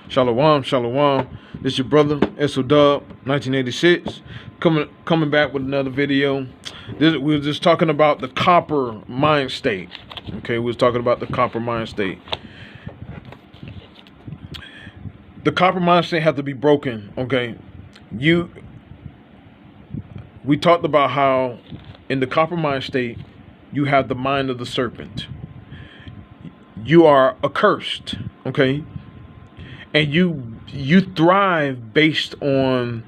Shalom, shalom. This is your brother, SOW, 1986. Coming back with another video. We were just talking about the copper mind state. Okay, we was talking about the copper mind state. The copper mind state has to be broken, okay? We talked about how in the copper mind state, you have the mind of the serpent. You are accursed, okay? And you thrive based on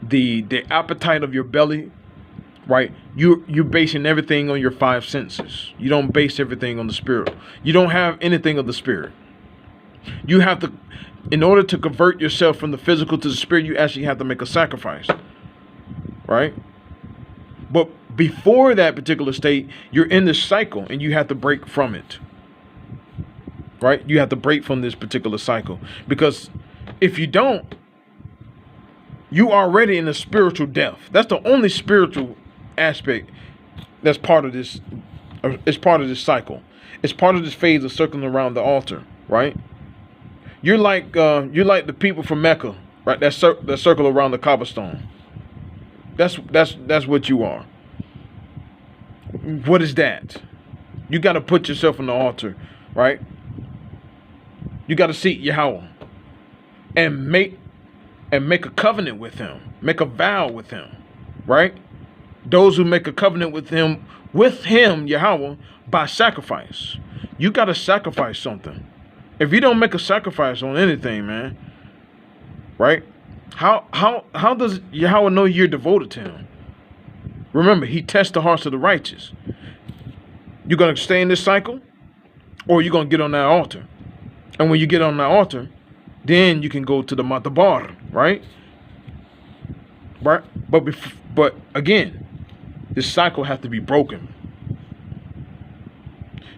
the appetite of your belly, right? You're basing everything on your five senses. You don't base everything on the spirit. You don't have anything of the spirit. You have to, in order to convert yourself from the physical to the spirit, you actually have to make a sacrifice, right? But before that particular state, you're in this cycle and you have to break from it. Right? You have to break from this particular cycle, because if you don't, you are already in a spiritual death. That's the only spiritual aspect that's part of this. It's part of this cycle. It's part of this phase of circling around the altar. Right? You're like the people from Mecca, right? That circle around the cobblestone. That's what you are. What is that? You got to put yourself on the altar, right? You got to seek Yahweh and make a covenant with him, make a vow with him, right? Those who make a covenant with him, Yahweh, by sacrifice. You got to sacrifice something. If you don't make a sacrifice on anything, man, right? How does Yahweh know you're devoted to him? Remember, he tests the hearts of the righteous. You're going to stay in this cycle, or you're going to get on that altar. And when you get on that altar, then you can go to the Matabar, right? Right? But again, this cycle has to be broken.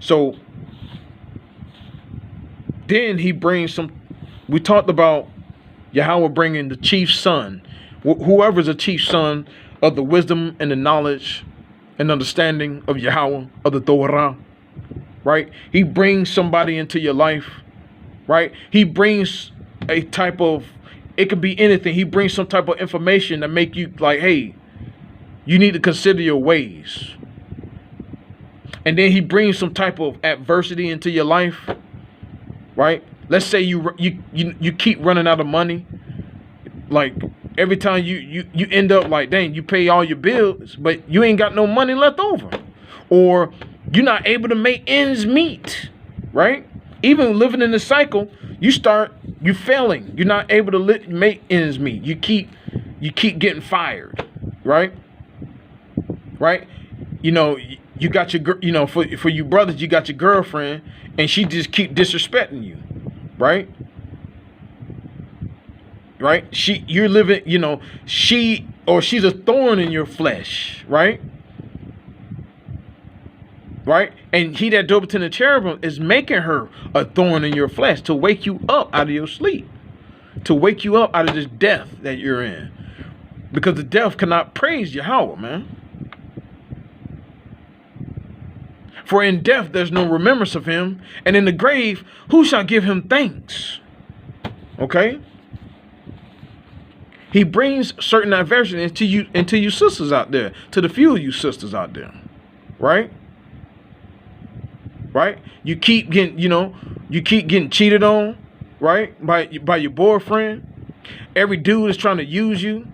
So then he brings some. We talked about Yahweh bringing the chief son, whoever's a chief son of the wisdom and the knowledge and understanding of Yahweh, of the Torah, right? He brings somebody into your life. Right? He brings a type of, it could be anything. He brings some type of information that make you like, hey, you need to consider your ways. And then he brings some type of adversity into your life. Right? Let's say you keep running out of money. Like every time you end up like, dang, you pay all your bills, but you ain't got no money left over. Or you're not able to make ends meet. Right? Even living in the cycle, you failing. You're not able to make ends meet. You keep getting fired, right? Right? You know, you got your, for you brothers, you got your girlfriend, and she just keep disrespecting you, right? Right? You're living, she's a thorn in your flesh, right? Right? And he that dwelleth in the cherubim is making her a thorn in your flesh to wake you up out of your sleep. To wake you up out of this death that you're in. Because the death cannot praise Yahweh, man. For in death there's no remembrance of him. And in the grave, who shall give him thanks? Okay? He brings certain adversity into you sisters out there. To the few of you sisters out there. Right? Right? You keep getting, cheated on, right? By your boyfriend. Every dude is trying to use you,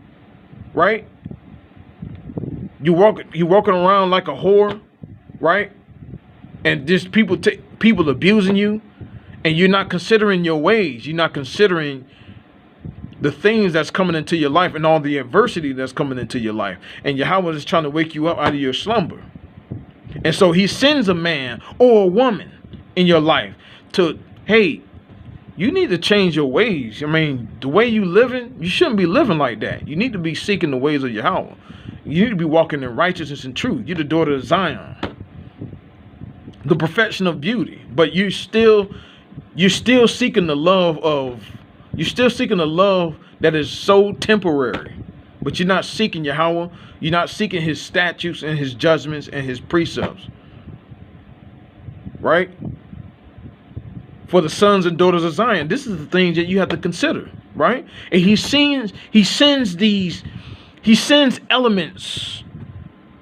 right? You walking around like a whore, right? And just people abusing you, and you're not considering your ways. You're not considering the things that's coming into your life and all the adversity that's coming into your life. And Yahweh is trying to wake you up out of your slumber. And so he sends a man or a woman in your life to, hey, you need to change your ways. I mean, the way you living, you shouldn't be living like that. You need to be seeking the ways of Yahweh. You need to be walking in righteousness and truth. You're the daughter of Zion, the perfection of beauty. But you're still seeking the love that is so temporary. But you're not seeking Yahweh. You're not seeking his statutes and his judgments and his precepts. Right? for the sons and daughters of Zion. This is the things that you have to consider, right? And he sends elements,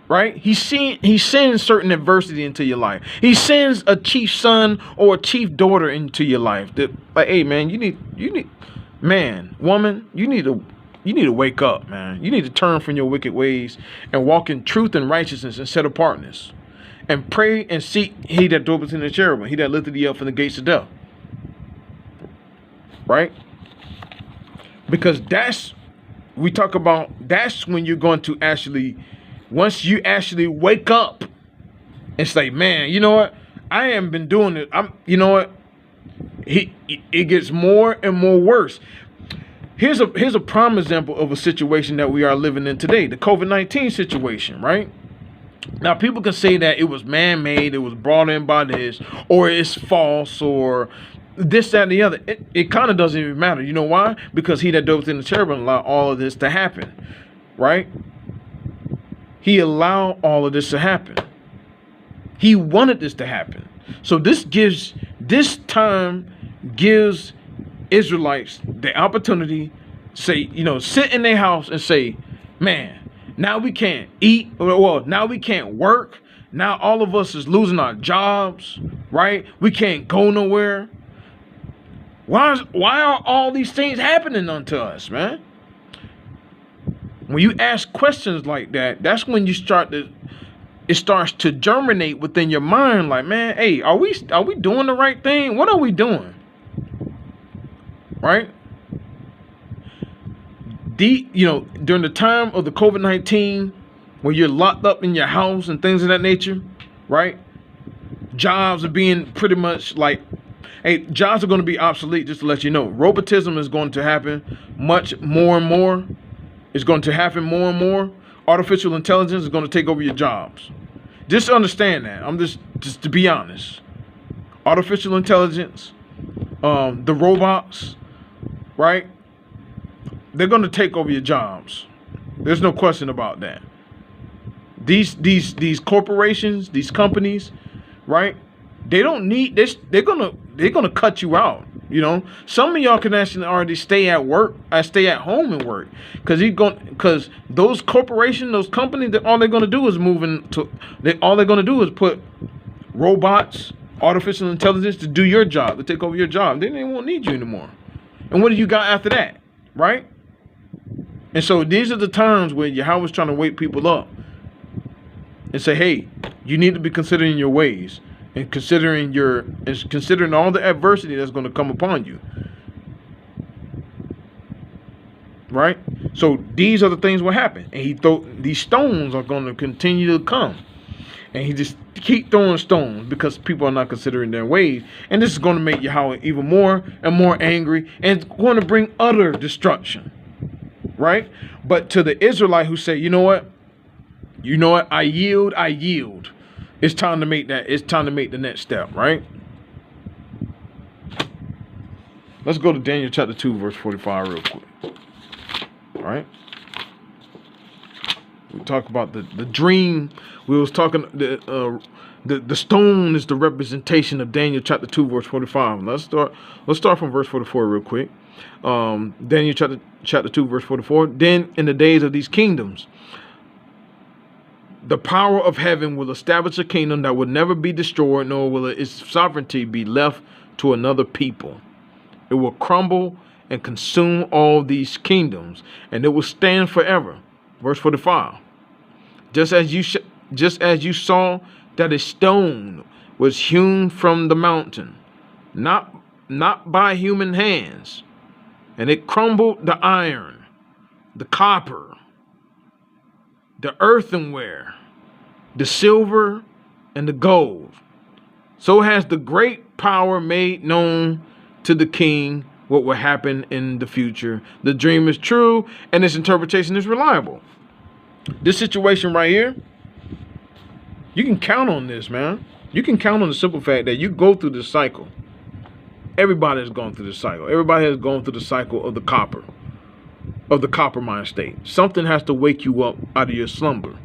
right? He sends certain adversity into your life. He sends a chief son or a chief daughter into your life. That, like, hey man, you need, man, woman, you need to wake up, man. You need to turn from your wicked ways and walk in truth and righteousness and set apartness. And pray and seek he that dwelleth in the cherubim, he that lifted thee up from the gates of death. Right? Because that's when you're going to actually, once you actually wake up and say, man, you know what? I haven't been doing it. You know what? It gets more and more worse. Here's a prime example of a situation that we are living in today, the COVID-19 situation, right? Now, people can say that it was man-made, it was brought in by this, or it's false, or this, that, and the other. It kind of doesn't even matter. You know why? Because he that dwelleth in the cherubim allowed all of this to happen, right? He allowed all of this to happen. He wanted this to happen. So this time gives Israelites the opportunity, say, sit in their house and say, man, now we can't eat. Well, now we can't work. Now all of us is losing our jobs, right? We can't go nowhere. Why are all these things happening unto us, man? When you ask questions like that, that's when it starts to germinate within your mind. Like, man, hey, are we doing the right thing? What are we doing? Right? During the time of the COVID-19, when you're locked up in your house and things of that nature, right? Jobs are being pretty much like, hey, jobs are going to be obsolete, just to let you know. Robotism is going to happen much more and more. It's going to happen more and more. Artificial intelligence is going to take over your jobs. Just understand that. I'm just to be honest. Artificial intelligence, the robots, right? They're going to take over your jobs. There's no question about that. These corporations, these companies, right? They don't need this. They're gonna cut you out. Some of y'all can actually already stay at home and work, because those corporations, those companies, all they're gonna do is all they're gonna do is put robots, artificial intelligence to do your job, to take over your job. Then they won't need you anymore. And what do you got after that, right? And so these are the times where Yahweh's trying to wake people up and say, hey, you need to be considering your ways and considering all the adversity that's going to come upon you. Right? So these are the things what happen. And these stones are going to continue to come. And he just keep throwing stones because people are not considering their ways. And this is going to make Yahweh even more and more angry. And it's going to bring utter destruction. Right? But to the Israelite who say, you know what? I yield. It's time to make the next step, right? Let's go to Daniel chapter 2, verse 45 real quick. All right? We talk about the dream. We was talking the stone is the representation of Daniel chapter 2, verse 45. Let's start from verse 44 real quick. Daniel chapter 2, verse 44. Then in the days of these kingdoms, the power of heaven will establish a kingdom that will never be destroyed, nor will its sovereignty be left to another people. It will crumble and consume all these kingdoms, and it will stand forever. Verse 45. Just as you saw that a stone was hewn from the mountain, not by human hands, and it crumbled the iron, the copper, the earthenware, the silver, and the gold. So has the great power made known to the king what will happen in the future. The dream is true, and its interpretation is reliable. This situation right here, you can count on this, man. You can count on the simple fact that you go through this cycle. Everybody has gone through this cycle. Everybody has gone through the cycle of the copper mind state. Something has to wake you up out of your slumber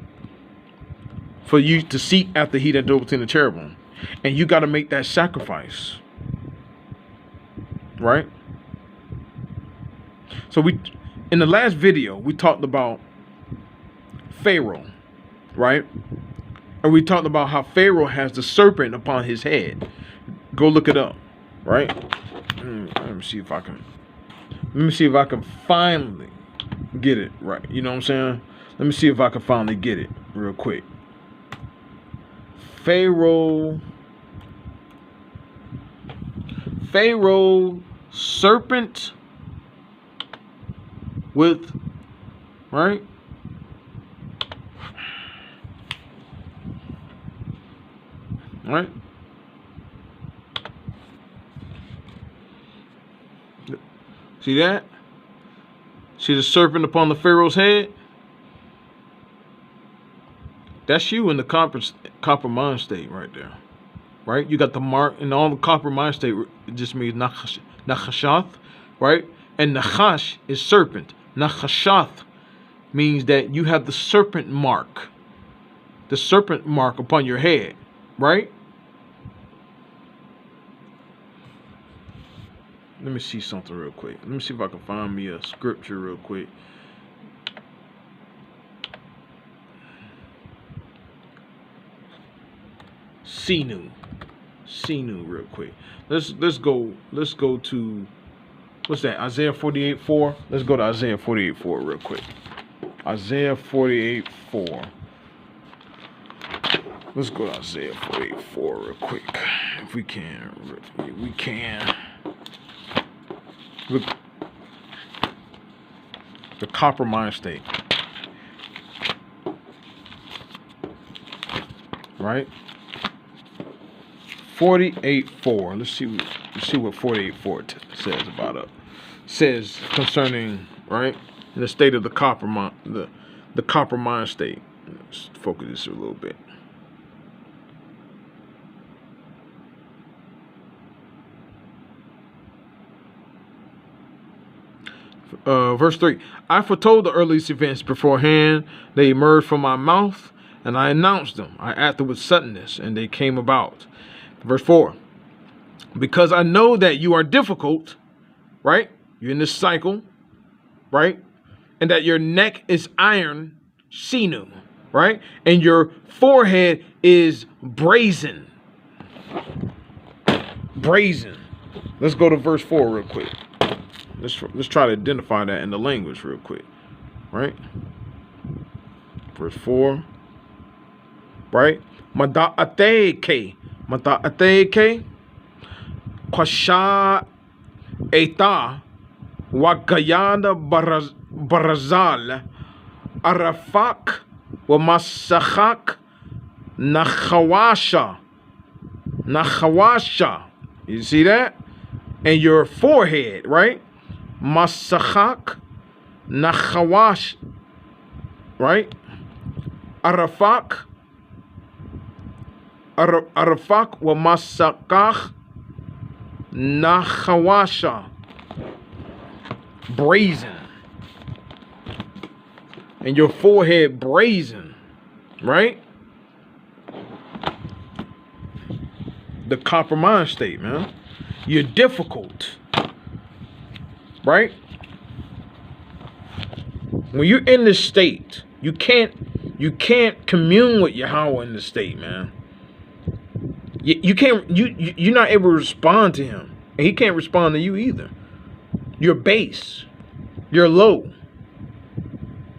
for you to seek after he that dwelleth in the cherubim. And you got to make that sacrifice. right? So in the last video, we talked about Pharaoh, right? And we talked about how Pharaoh has the serpent upon his head. Go look it up, right? Let me see if I can finally get it right. You know what I'm saying? Let me see if I can finally get it real quick. Pharaoh serpent with, right? Right? See that? See the serpent upon the Pharaoh's head? That's you in the copper mind state right there. Right? You got the mark in all the copper mind state. It just means nachashath, right? And nachash is serpent. Nachashath means that you have the serpent mark. The serpent mark upon your head, right? Let me see something real quick. Let me see if I can find me a scripture real quick. SHNYM real quick. Let's go to, what's that? Isaiah 48:4. Let's go to Isaiah 48:4 real quick. Isaiah 48:4. Let's go to Isaiah 48:4 real quick. If we can. We can. Look. The copper mind state. Right? 48:4. Let's see what 48:4 says about it. Says concerning, right, in the state of the copper mind, the copper mind state. Let's focus this a little bit. Verse 3. I foretold the earliest events beforehand. They emerged from my mouth, and I announced them. I acted with suddenness, and they came about. Verse 4. Because I know that you are difficult, right? You're in this cycle, right? And that your neck is iron, SHNYM, right? And your forehead is brazen. Brazen. Let's go to verse 4 real quick. Let's try to identify that in the language real quick, right? Verse 4, right? Mada'ateke, Kwasha Eta, Wakayada Barazal, Arafak, Wamasachak, Nachawasha. You see that? And your forehead, right? Masachak, Nachawash, right? Arafak, wa Masakach, Nachawasha. Brazen. And your forehead brazen, right? The copper mind state, man. You're difficult. Right? When you're in this state, you can't commune with Yahweh in this state, man. You're not able to respond to him. And he can't respond to you either. You're base. You're low.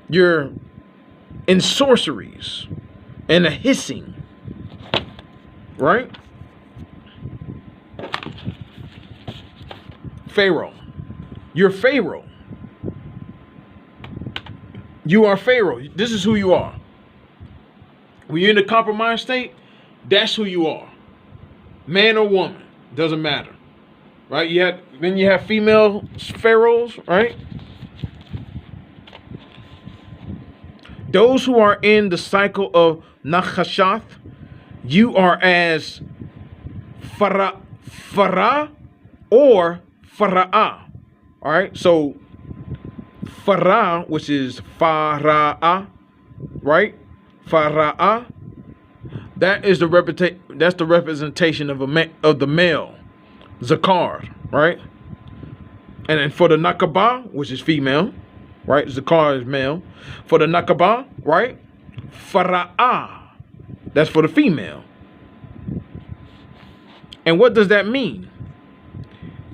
You're in sorceries and a hissing. Right? Pharaoh. You're Pharaoh. You are Pharaoh. This is who you are. When you're in the copper mind state, that's who you are. Man or woman, doesn't matter. Right? Then you have female pharaohs, right? Those who are in the cycle of Nachashath, you are as Farah or Fara'ah. All right, so Farah, which is Fara'ah, right? Fara'ah, that's the representation of the male, Zakar, right? And then for the nakaba, which is female, right? Zakar is male. For the nakaba, right? Fara'ah. That's for the female. And what does that mean?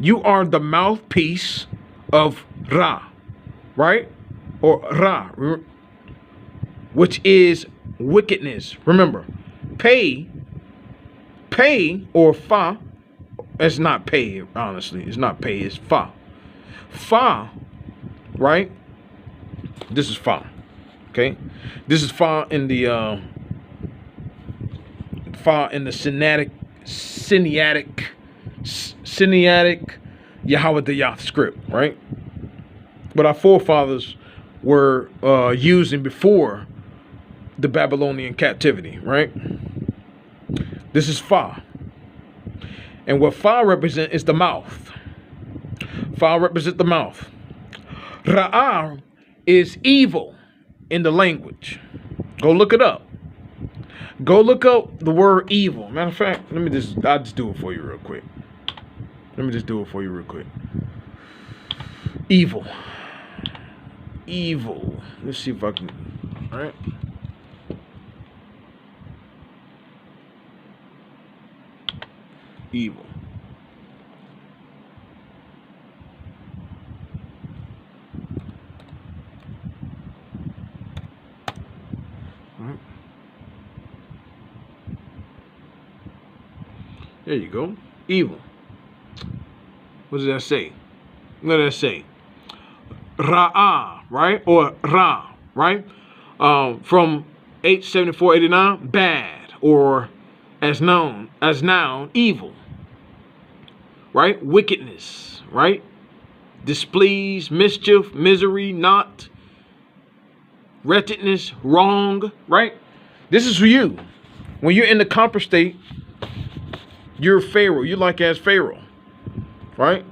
You are the mouthpiece of Ra, right? Or Ra, which is wickedness. Remember, pay or fa, it's not pay, honestly. It's not pay, it's fa. Fa, right? This is fa, okay? This is fa in the Sinaitic Yahweh script, right? But our forefathers were using before the Babylonian captivity, right? This is fa. And what fa represents is the mouth. Fa represents the mouth. Ra'ah is evil in the language. Go look it up. Go look up the word evil. Matter of fact, I'll just do it for you real quick. Evil. Evil. Let's see if I can. All right. Evil. All right. There you go. Evil. What does that say? What does that say? Ra'ah, right? Or Ra, right? From H7489, bad, or as noun, evil. Right? Wickedness, right? Displease, mischief, misery, not, wretchedness, wrong, right? This is for you. When you're in the Copper state, you're Pharaoh. You're like as Pharaoh, right?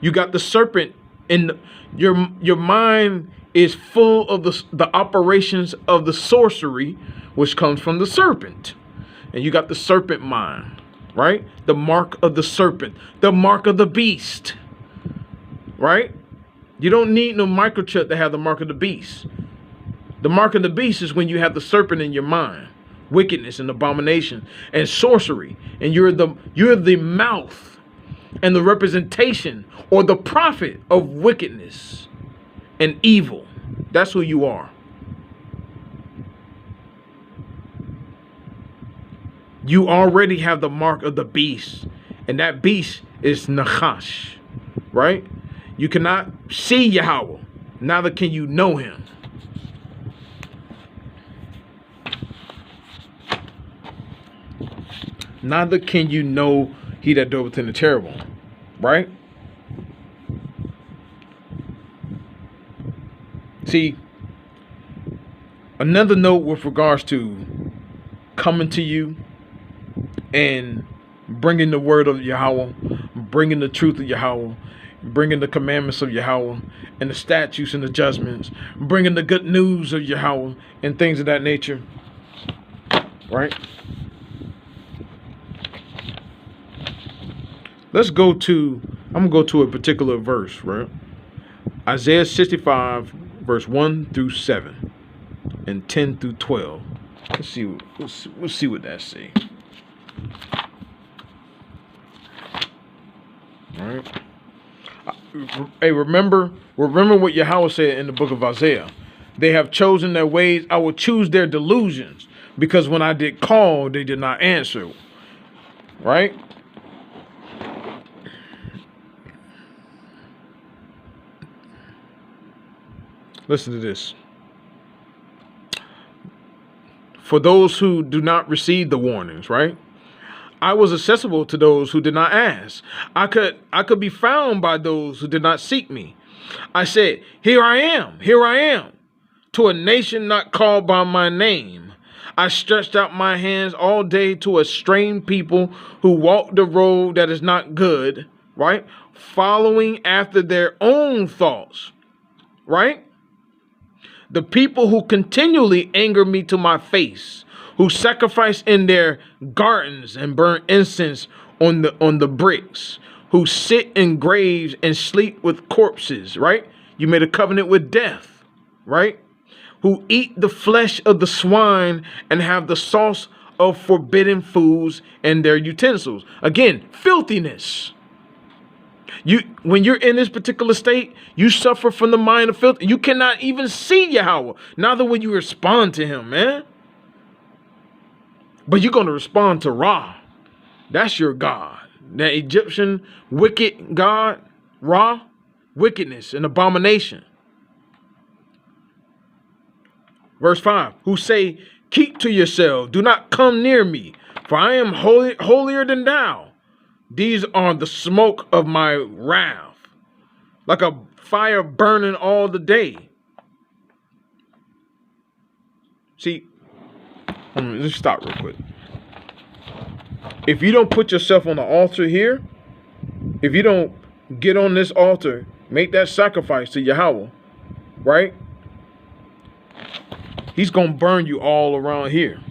You got the serpent in your mind is full of the operations of the sorcery, which comes from the serpent. And you got the serpent mind, right? The mark of the serpent, the mark of the beast, right? You don't need no microchip to have the mark of the beast. The mark of the beast is when you have the serpent in your mind, wickedness and abomination and sorcery, and you're the mouth and the representation or the prophet of wickedness and evil. That's who you are. You already have the mark of the beast, and that beast is Nachash, right? You cannot see Yahweh, neither can you know him. Neither can you know he that doeth in the terrible, right? See, another note with regards to coming to you and bringing the word of Yahweh, bringing the truth of Yahweh, bringing the commandments of Yahweh and the statutes and the judgments, bringing the good news of Yahweh and things of that nature, right? I'm going to go to a particular verse, right? Isaiah 65, verse 1 through 7 and 10 through 12. Let's see what that say. All right. Hey, remember what Yahweh said in the book of Isaiah. They have chosen their ways. I will choose their delusions, because when I did call, they did not answer. Right? Listen to this. For those who do not receive the warnings, right? I was accessible to those who did not ask. I could be found by those who did not seek me. I said, here I am, to a nation not called by my name. I stretched out my hands all day to a strange people who walk the road that is not good, right? Following after their own thoughts, right? The people who continually anger me to my face, who sacrifice in their gardens and burn incense on the bricks, who sit in graves and sleep with corpses, right? You made a covenant with death, right? Who eat the flesh of the swine and have the sauce of forbidden foods in their utensils. Again, filthiness. When you're in this particular state, you suffer from the mind of filth. You cannot even see Yahweh. Neither will you respond to him, man. But you're going to respond to Ra. That's your God. That Egyptian wicked God, Ra, wickedness and abomination. Verse 5, who say, keep to yourself, do not come near me, for I am holier than thou. These are the smoke of my wrath, like a fire burning all the day. See, let's stop real quick. If you don't put yourself on the altar here, if you don't get on this altar, make that sacrifice to Yahweh, right? He's going to burn you all around here.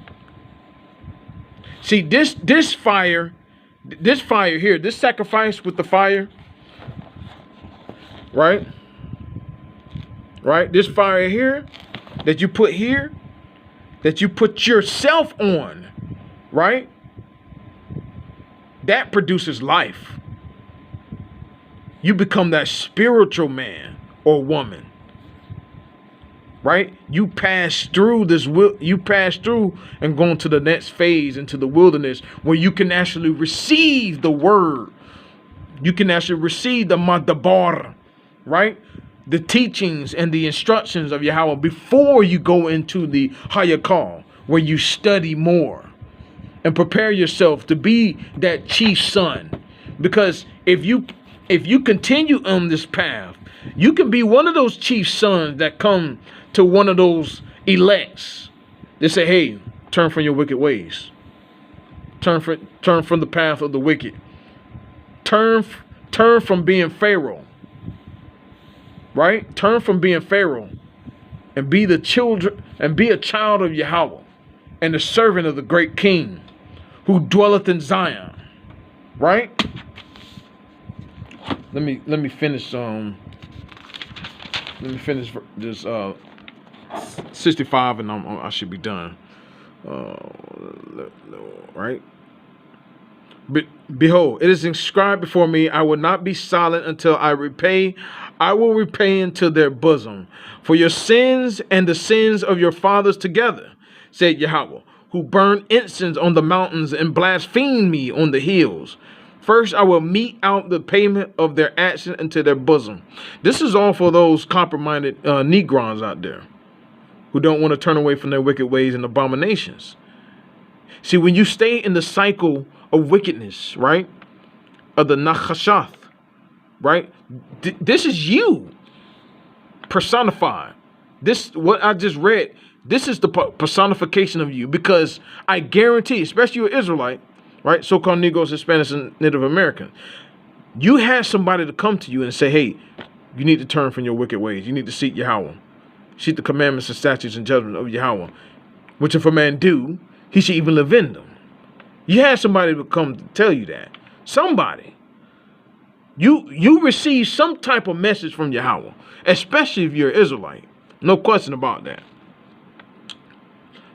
See, this fire here, this sacrifice with the fire, right? Right? This fire here that you put here, that you put yourself on, right? That produces life. You become that spiritual man or woman, right? You pass through you pass through and go into the next phase, into the wilderness, where you can actually receive the word. You can actually receive the madabar, right? The teachings and the instructions of Yahweh before you go into the Hayakal, where you study more and prepare yourself to be that chief son. Because if you continue on this path, you can be one of those chief sons that come to one of those elects. They say, hey, turn from your wicked ways. Turn from the path of the wicked. Turn from being Pharaoh. Right? Turn from being Pharaoh and be the children and be a child of Yahweh and the servant of the great king who dwelleth in Zion. Right? Let me finish this 65 and I should be done. Right? Behold, it is inscribed before me, I will not be silent until I repay. I will repay into their bosom for your sins and the sins of your fathers together, said Yahweh, who burned incense on the mountains and blasphemed me on the hills. First, I will mete out the payment of their action into their bosom. This is all for those copper-minded Negroes out there who don't want to turn away from their wicked ways and abominations. See, when you stay in the cycle of wickedness, right, of the Nachashath, right, this is you personified. This, what I just read, this is the personification of you, because I guarantee, especially you Israelite, right, so-called Negroes, Hispanics, and Native American, you have somebody to come to you and say, hey, you need to turn from your wicked ways. You need to seek Yahweh. Seek the commandments and statutes and judgment of Yahweh, which if a man do, he should even live in them. You have somebody to come to tell you that. Somebody. You receive some type of message from Yahweh, especially if you're an Israelite. No question about that.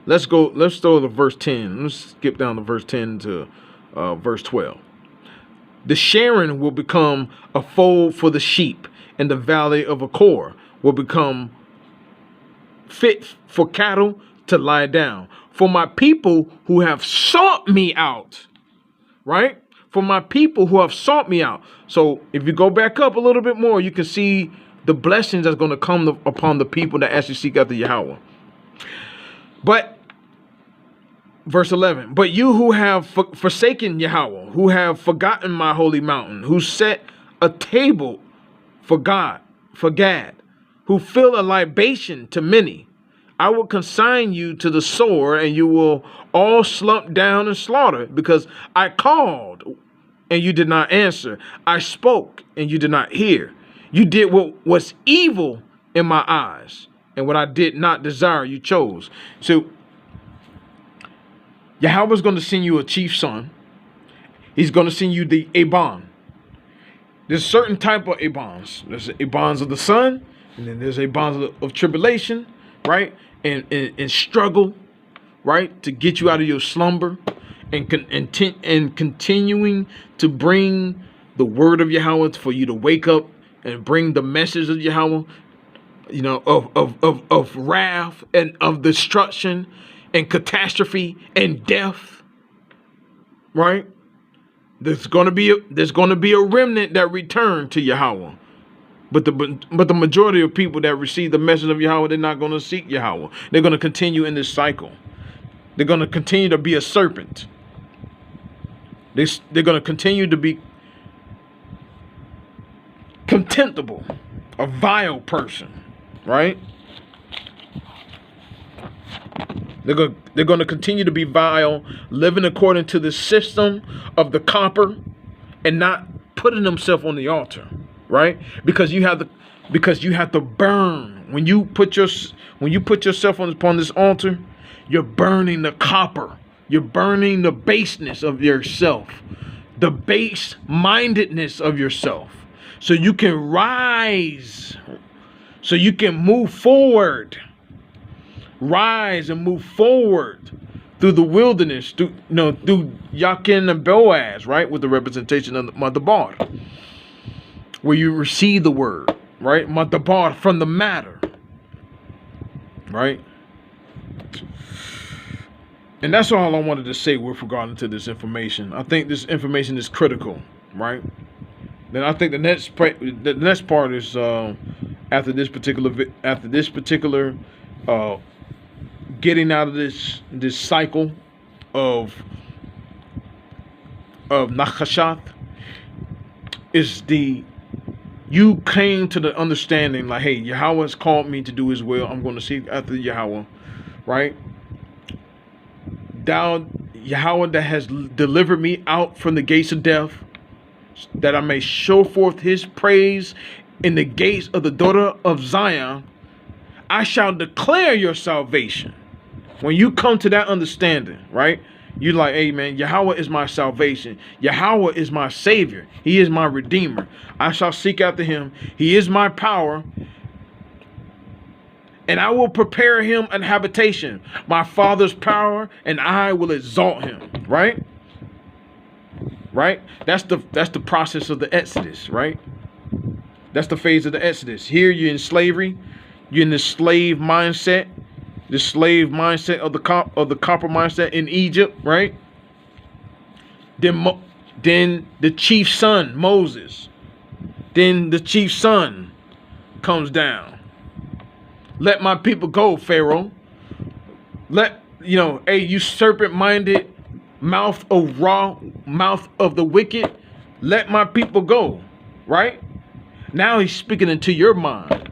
Let's go to verse 10. Let's skip down to verse 10 to verse 12. The Sharon will become a fold for the sheep, and the valley of Achor will become fit for cattle to lie down. For my people who have sought me out, right? For my people who have sought me out. So if you go back up a little bit more, you can see the blessings that's going to come upon the people that actually seek after Yahweh. But verse 11, but you who have forsaken Yahweh, who have forgotten my holy mountain, who set a table for Gad, who fill a libation to many, I will consign you to the sword, and you will all slump down and slaughter, because I called and you did not answer. I spoke and you did not hear. You did what was evil in my eyes, and what I did not desire you chose. So Yahweh's going to send you a chief son. He's going to send you the Aban. There's certain type of Abons. There's Abons of the sun, and then there's Abons of tribulation, right? And struggle, right? To get you out of your slumber, and continuing to bring the word of Yahweh for you to wake up and bring the message of Yahweh, you know, of wrath and of destruction and catastrophe and death, right? There's gonna be a remnant that return to Yahweh, but the majority of people that receive the message of Yahweh, they're not gonna seek Yahweh. They're gonna continue in this cycle. They're gonna continue to be a serpent. They're gonna continue to be contemptible, a vile person, right? They're going to continue to be vile, living according to the system of the copper, and not putting themselves on the altar, right? Because you have to burn. When you put yourself upon this altar, you're burning the copper. You're burning the baseness of yourself, the base-mindedness of yourself, so you can rise, so you can move forward. Rise and move forward through the wilderness, through Yakin and Boaz, right? With the representation of the Madabar, where you receive the word, right? Madabar from the matter, right? And that's all I wanted to say with regard to this information. I think this information is critical, right? Then I think the next part is after this particular getting out of this cycle of Nachashath, is you came to the understanding like, hey, Yahweh has called me to do his will. I'm going to seek after Yahweh, right? Thou, Yahweh, that has delivered me out from the gates of death, that I may show forth his praise in the gates of the daughter of Zion. I shall declare your salvation. When you come to that understanding, right? You're like, hey, man, Yahweh is my salvation. Yahweh is my savior. He is my redeemer. I shall seek after him. He is my power. And I will prepare him an habitation. My father's power, and I will exalt him. Right? Right? That's the process of the Exodus, right? That's the phase of the Exodus. Here you're in slavery. You're in the slave mindset. The slave mindset of the copper mindset in Egypt, right? Then the chief son, Moses. Then the chief son comes down. Let my people go, Pharaoh. Hey, you serpent-minded mouth of the wicked, let my people go, right? Now he's speaking into your mind.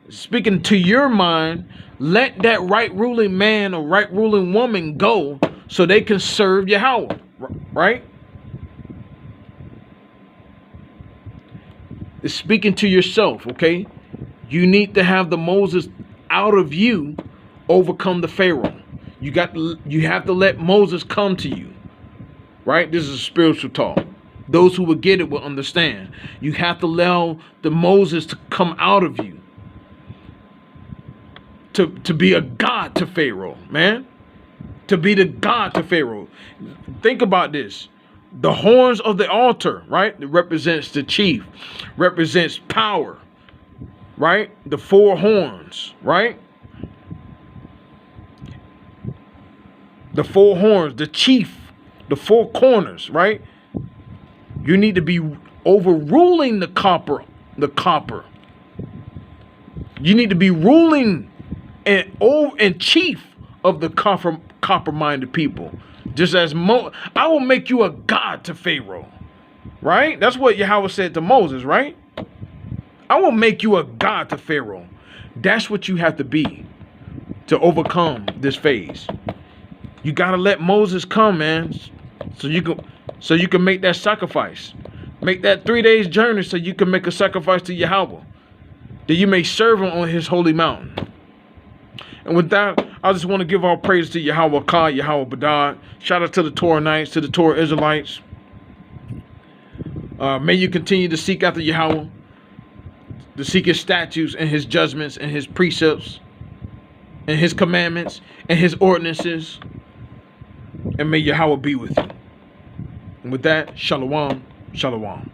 Speaking to your mind, let that right ruling man or right ruling woman go so they can serve Yahweh, right? It's speaking to yourself, okay? You need to have the Moses out of you overcome the Pharaoh. You have to let Moses come to you, right? This is a spiritual talk. Those who will get it will understand. You have to allow the Moses to come out of you. To be a god to Pharaoh, man. To be the god to Pharaoh. Think about this. The horns of the altar, right? It represents the chief. Represents power, right? The four horns, right? The four horns, the chief, the four corners, right? You need to be overruling the copper. You need to be ruling and chief of the copper-minded people. Just as I will make you a god to Pharaoh. Right? That's what Yahweh said to Moses, right? I will make you a god to Pharaoh. That's what you have to be to overcome this phase. You gotta let Moses come, man. So you can make that sacrifice. Make that 3 days journey so you can make a sacrifice to Yahweh, that you may serve him on his holy mountain. And with that, I just want to give all praise to Yahweh Ka, Yahweh Badad. Shout out to the Torah Knights, to the Torah Israelites. May you continue to seek after Yahweh, to seek his statutes and his judgments and his precepts and his commandments and his ordinances. And may Yahweh be with you. And with that, shalom, shalom.